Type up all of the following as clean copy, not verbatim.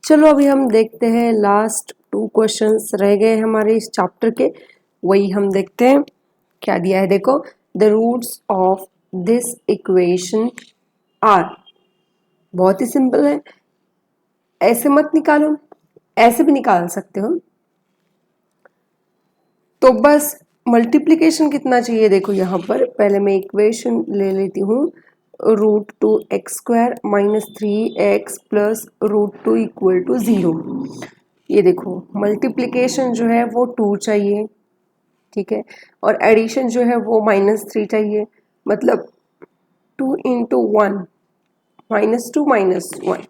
चलो अभी हम देखते हैं, लास्ट 2 क्वेश्चंस रह गए हमारे इस चैप्टर के, वही हम देखते हैं क्या दिया है। देखो, the roots of this equation are, बहुत ही सिंपल है, ऐसे मत निकालो, ऐसे भी निकाल सकते हो। तो बस मल्टीप्लिकेशन कितना चाहिए, देखो यहाँ पर पहले मैं इक्वेशन ले लेती हूँ, √2x² minus 3x plus √2 equal to 0। ये देखो मल्टीप्लिकेशन जो है वो 2 चाहिए, ठीक है, और एडिशन जो है वो -3 चाहिए, मतलब 2 इंटू 1 -2 -1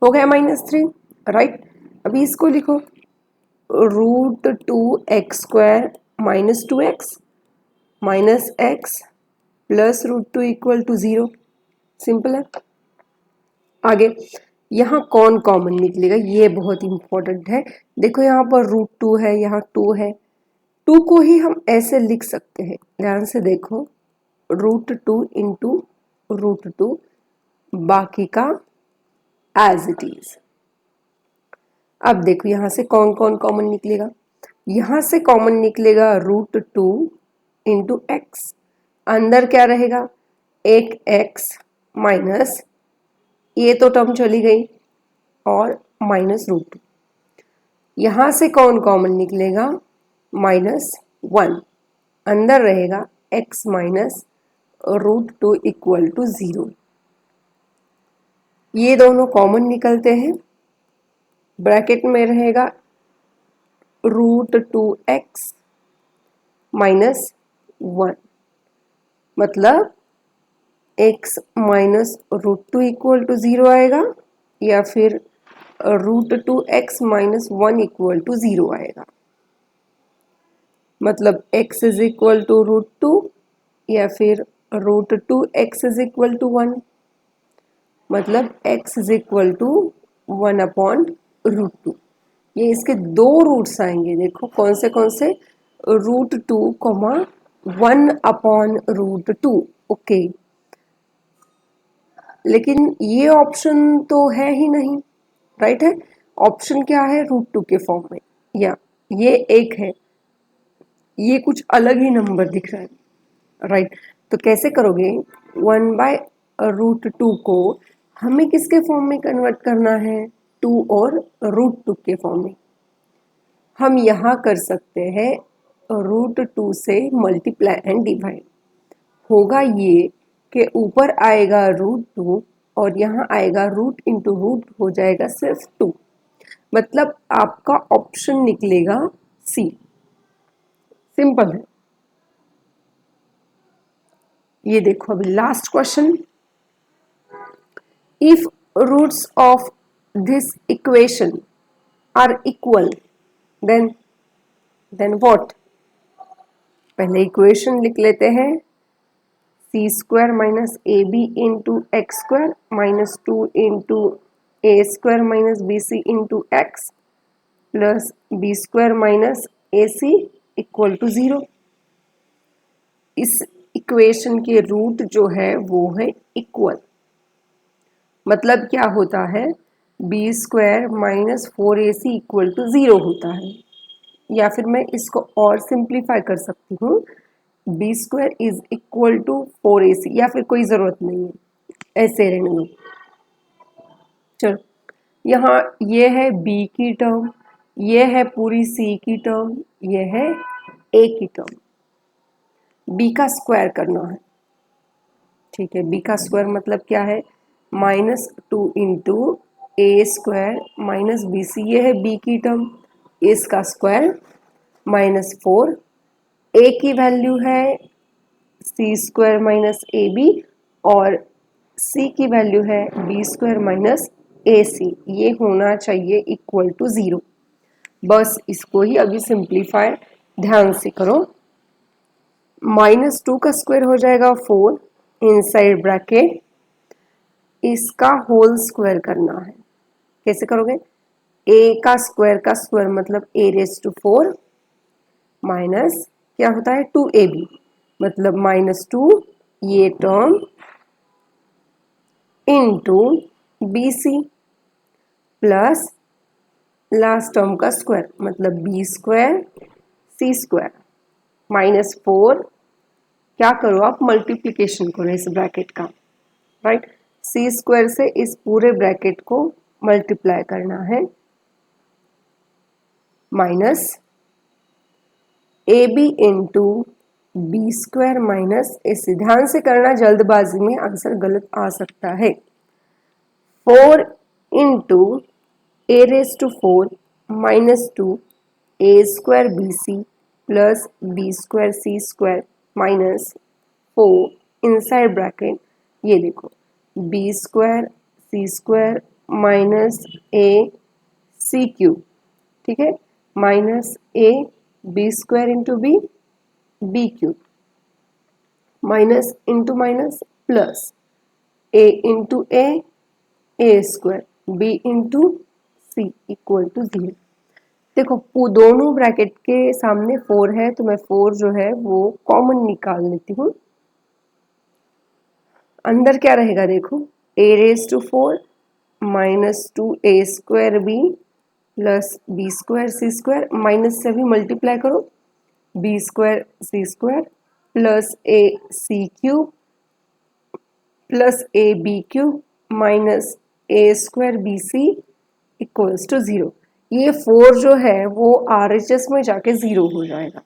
हो गया -3, राइट। अभी इसको लिखो, √2x² minus 2x minus x plus √2 equal to 0। Simple है। आगे यहाँ कौन कॉमन निकलेगा, ये बहुत इंपॉर्टेंट है। देखो यहाँ पर √2 है, यहाँ 2 है, 2 को ही हम ऐसे लिख सकते हैं, ध्यान से देखो, √2 इंटू √2, बाकी का एज इट इज। अब देखो यहाँ से कौन कौन कॉमन निकलेगा, यहाँ से कॉमन निकलेगा √2 इंटू एक्स, अंदर क्या रहेगा, एक x माइनस, ये तो टर्म चली गई, और -√2। यहाँ से कौन कॉमन निकलेगा, -1, अंदर रहेगा x माइनस √2 इक्वल टू 0। ये दोनों कॉमन निकलते हैं, ब्रैकेट में रहेगा √2x माइनस 1, मतलब x माइनस √2 इक्वल टू 0 आएगा, या फिर √2x माइनस 1 इक्वल टू 0 आएगा, मतलब x इज इक्वल टू √2, या फिर √2x इज इक्वल टू 1, मतलब x इज इक्वल टू 1/√2। ये इसके दो रूट्स आएंगे, देखो कौन से √2, 1/√2। ओके, लेकिन ये ऑप्शन तो है ही नहीं, राइट है। ऑप्शन क्या है, √2 के फॉर्म में, या ये एक है, ये कुछ अलग ही नंबर दिख रहा है, राइट। तो कैसे करोगे, 1/√2 को हमें किसके फॉर्म में कन्वर्ट करना है, 2 और √2 के फॉर्म में। हम यहाँ कर सकते हैं √2 से मल्टीप्लाई एंड डिवाइड, होगा ये कि ऊपर आएगा √2 और यहाँ आएगा रूट इंटू रूट, हो जाएगा सिर्फ 2, मतलब आपका ऑप्शन निकलेगा सी। सिंपल है। ये देखो अभी last question, if roots of this equation are equal, then what. पहले इक्वेशन लिख लेते हैं, c² minus ab into x² minus 2 into a² minus bc into x plus b² minus ac equal to 0। इस equation के root जो है वो है इक्वल, मतलब क्या होता है, b² minus 4ac equal to 0 होता है, या फिर मैं इसको और सिंप्लीफाई कर सकती हूँ, b² is equal to 4ac, या फिर कोई ज़रूरत नहीं है, ऐसे रहने दो। चलो यहाँ ये है b की टर्म, ये है पूरी c की टर्म, ये है a की टर्म, b का स्क्वायर करना है, ठीक है। b का स्क्वायर मतलब क्या है, -2 इंटू a² माइनस bc, ये है b की टर्म, इसका स्क्वायर -4, a की वैल्यू है c² माइनस ab, और c की वैल्यू है b² माइनस ac, ये होना चाहिए इक्वल टू 0। बस इसको ही अभी सिंप्लीफाई ध्यान से करो, -2 का स्क्वायर हो जाएगा 4, इनसाइड ब्रैकेट इसका होल स्क्वायर करना है। कैसे करोगे, a का स्क्वायर मतलब a⁴ माइनस क्या होता है 2ab, मतलब -2 ये term into bc, plus last term का स्क्वायर मतलब बी स्क्वायर सी स्क्वायर माइनस 4, क्या करो आप मल्टीप्लीकेशन करो इस ब्रैकेट का, राइट। सी स्क्वायर से इस पूरे ब्रैकेट को मल्टीप्लाई करना है, minus A B into B square minus A, ध्यान से करना, जल्दबाजी में आंसर गलत आ सकता है। 4 into a raise to 4 minus 2 A square B c plus B square C square minus 4 inside bracket, ये देखो b square C square minus a C cube, ठीक है, minus A b square into b b cube minus into minus plus a into a square b into c equal to 0। देखो दोनों bracket के सामने 4 है तो मैं 4 जो है वो कॉमन निकाल लेती हूँ। अंदर क्या रहेगा देखो, A raise to 4 minus 2 A square B plus B square C square minus से भी मल्टीप्लाई करो, B square C square plus A C cube plus A B cube minus A square B C equals to 0। ये 4 जो है वो RHS में जाके 0 हो जाएगा,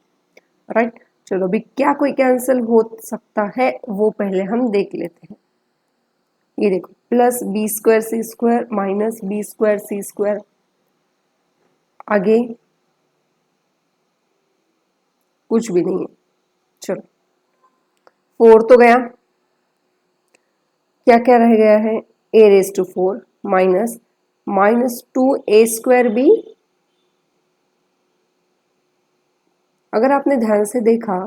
राइट। चलो अभी क्या कोई कैंसिल हो सकता है वो पहले हम देख लेते हैं। ये देखो प्लस बी स्क्वायर सी स्क्वायर माइनस बी स्क्वायर सी स्क्वायर, आगे कुछ भी नहीं है। चलो 4 तो गया, क्या क्या रह गया है, A raise to 4 minus minus 2 A square B. अगर आपने ध्यान से देखा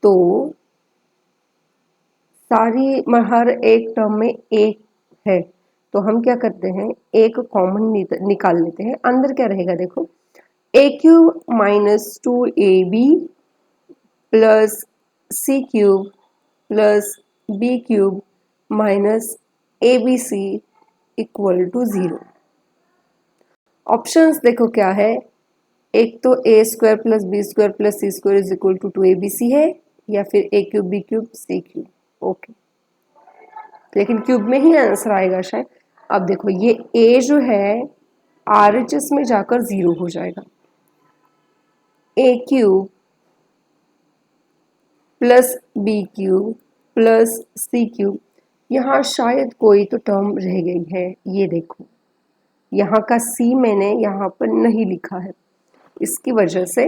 तो सारी हर एक टर्म में एक है, तो हम क्या करते हैं एक कॉमन निकाल लेते हैं। अंदर क्या रहेगा देखो, A cube minus 2ab plus C cube plus B cube minus abc equal to 0। Options देखो क्या है, एक तो A square plus B square plus C square is equal to 2abc है, या फिर A cube B cube C cube. Okay, लेकिन cube में ही आंसर आएगा शायद। अब देखो ये ए जो है RHS में जाकर 0 हो जाएगा, A cube plus B cube plus C cube, यहाँ शायद कोई तो टर्म रह गई है। ये देखो यहाँ का सी मैंने यहाँ पर नहीं लिखा है, इसकी वजह से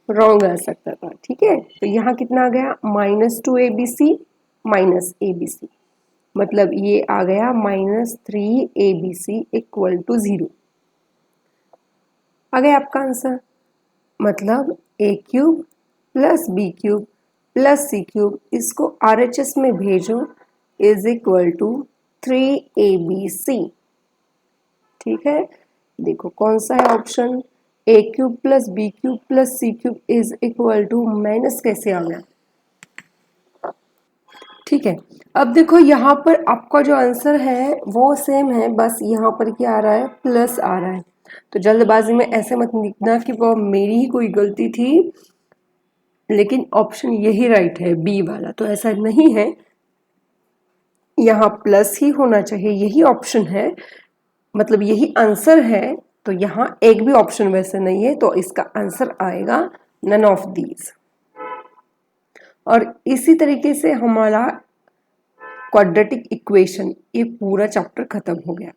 रॉन्ग आ सकता था, ठीक है। तो यहाँ कितना आ गया, माइनस 2abc माइनस abc, मतलब ये आ गया माइनस 3abc इक्वल टू 0। आ गया आपका आंसर, मतलब A cube plus B cube plus C cube, इसको RHS में भेजो इज इक्वल टू 3abc, ठीक है। देखो कौन सा है option, a cube plus B cube plus C cube is equal to minus कैसे आ गया, ठीक है। अब देखो यहाँ पर आपका जो आंसर है वो सेम है, बस यहाँ पर क्या आ रहा है, प्लस आ रहा है। तो जल्दबाजी में ऐसे मत लिखना कि वो मेरी ही कोई गलती थी, लेकिन ऑप्शन यही राइट है बी वाला, तो ऐसा नहीं है, यहाँ प्लस ही होना चाहिए, यही ऑप्शन है, मतलब यही आंसर है। तो यहाँ एक भी ऑप्शन वैसे नहीं है, तो इसका आंसर आएगा नन ऑफ दीज। और इसी तरीके से हमारा क्वाड्रेटिक इक्वेशन ये पूरा चैप्टर खत्म हो गया।